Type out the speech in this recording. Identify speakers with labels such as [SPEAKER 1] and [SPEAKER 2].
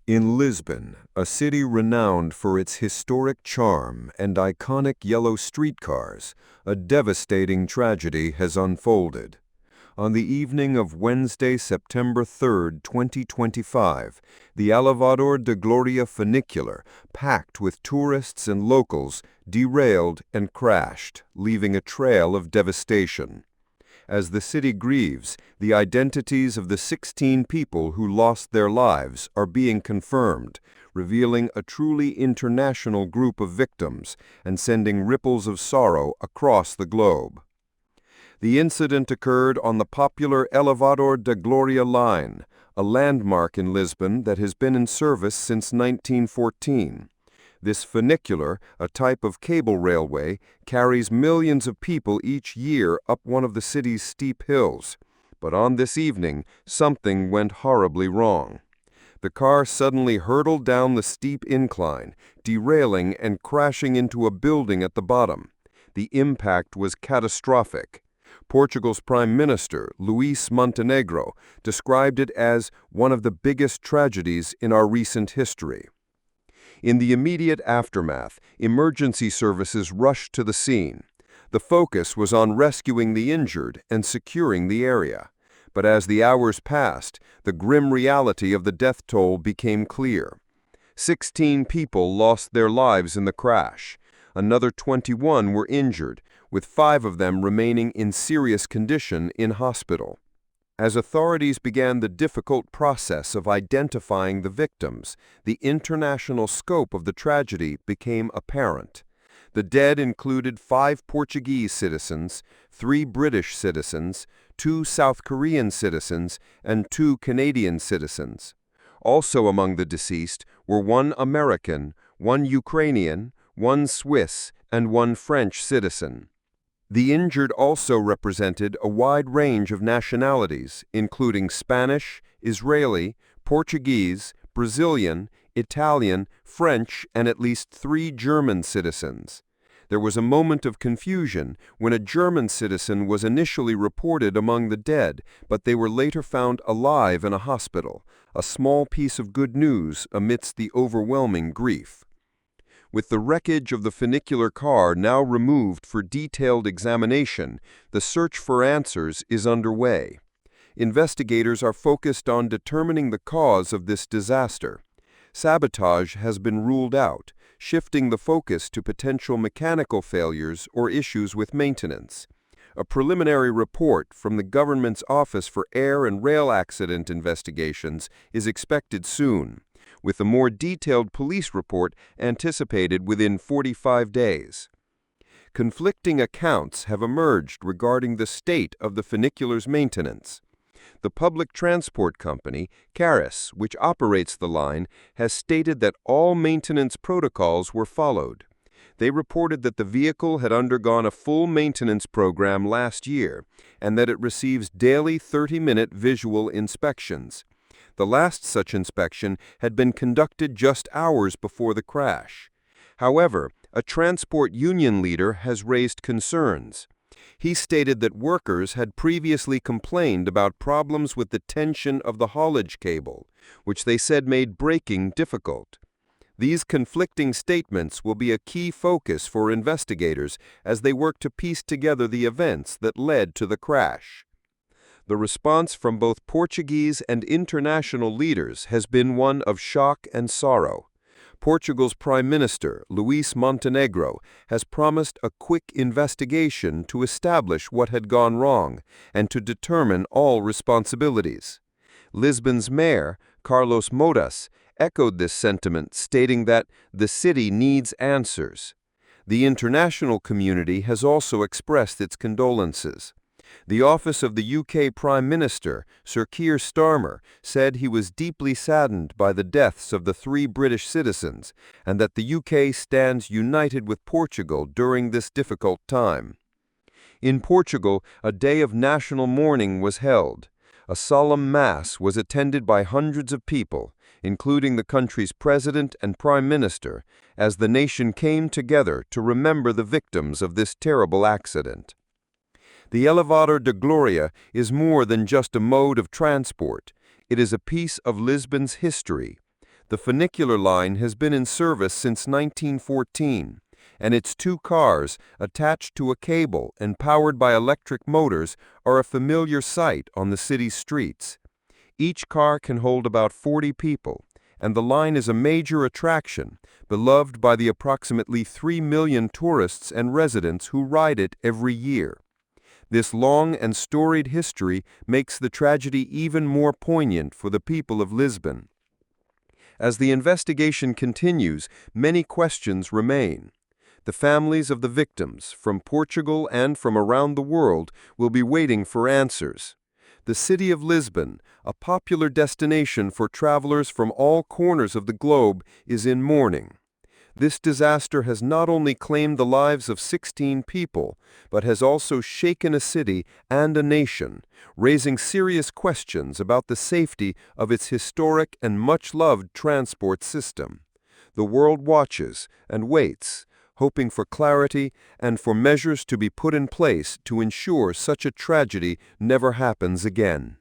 [SPEAKER 1] In Lisbon, a city renowned for its historic charm and iconic yellow streetcars, a devastating tragedy has unfolded. On the evening of Wednesday, September 3, 2025, the Elevador de Gloria funicular, packed with tourists and locals, derailed and crashed, leaving a trail of devastation. As the city grieves, the identities of the 16 people who lost their lives are being confirmed, revealing a truly international group of victims and sending ripples of sorrow across the globe. The incident occurred on the popular Elevador de Gloria line, a landmark in Lisbon that has been in service since 1914. This funicular, a type of cable railway, carries millions of people each year up one of the city's steep hills. But on this evening, something went horribly wrong. The car suddenly hurtled down the steep incline, derailing and crashing into a building at the bottom. The impact was catastrophic. Portugal's Prime Minister, Luís Montenegro, described it as one of the biggest tragedies in our recent history. In the immediate aftermath, emergency services rushed to the scene. The focus was on rescuing the injured and securing the area. But as the hours passed, the grim reality of the death toll became clear. 16 people lost their lives in the crash. Another 21 were injured, with 5 of them remaining in serious condition in hospital. As authorities began the difficult process of identifying the victims, the international scope of the tragedy became apparent. The dead included 5 Portuguese citizens, 3 British citizens, 2 South Korean citizens, and 2 Canadian citizens. Also among the deceased were 1 American, 1 Ukrainian, 1 Swiss, and 1 French citizen. The injured also represented a wide range of nationalities, including Spanish, Israeli, Portuguese, Brazilian, Italian, French, and at least 3 German citizens. There was a moment of confusion when a German citizen was initially reported among the dead, but they were later found alive in a hospital, a small piece of good news amidst the overwhelming grief. With the wreckage of the funicular car now removed for detailed examination, the search for answers is underway. Investigators are focused on determining the cause of this disaster. Sabotage has been ruled out, shifting the focus to potential mechanical failures or issues with maintenance. A preliminary report from the government's Office for Air and Rail Accident Investigations is expected soon, with a more detailed police report anticipated within 45 days. Conflicting accounts have emerged regarding the state of the funicular's maintenance. The public transport company, Caris, which operates the line, has stated that all maintenance protocols were followed. They reported that the vehicle had undergone a full maintenance program last year and that it receives daily 30-minute visual inspections. The last such inspection had been conducted just hours before the crash. However, a transport union leader has raised concerns. He stated that workers had previously complained about problems with the tension of the haulage cable, which they said made braking difficult. These conflicting statements will be a key focus for investigators as they work to piece together the events that led to the crash. The response from both Portuguese and international leaders has been one of shock and sorrow. Portugal's Prime Minister, Luís Montenegro, has promised a quick investigation to establish what had gone wrong and to determine all responsibilities. Lisbon's mayor, Carlos Modas, echoed this sentiment, stating that the city needs answers. The international community has also expressed its condolences. The office of the UK Prime Minister, Sir Keir Starmer, said he was deeply saddened by the deaths of the 3 British citizens and that the UK stands united with Portugal during this difficult time. In Portugal, a day of national mourning was held. A solemn mass was attended by hundreds of people, including the country's president and prime minister, as the nation came together to remember the victims of this terrible accident. The Elevador de Gloria is more than just a mode of transport. It is a piece of Lisbon's history. The funicular line has been in service since 1914, and its 2 cars, attached to a cable and powered by electric motors, are a familiar sight on the city's streets. Each car can hold about 40 people, and the line is a major attraction, beloved by the approximately 3 million tourists and residents who ride it every year. This long and storied history makes the tragedy even more poignant for the people of Lisbon. As the investigation continues, many questions remain. The families of the victims, from Portugal and from around the world, will be waiting for answers. The city of Lisbon, a popular destination for travelers from all corners of the globe, is in mourning. This disaster has not only claimed the lives of 16 people, but has also shaken a city and a nation, raising serious questions about the safety of its historic and much-loved transport system. The world watches and waits, hoping for clarity and for measures to be put in place to ensure such a tragedy never happens again.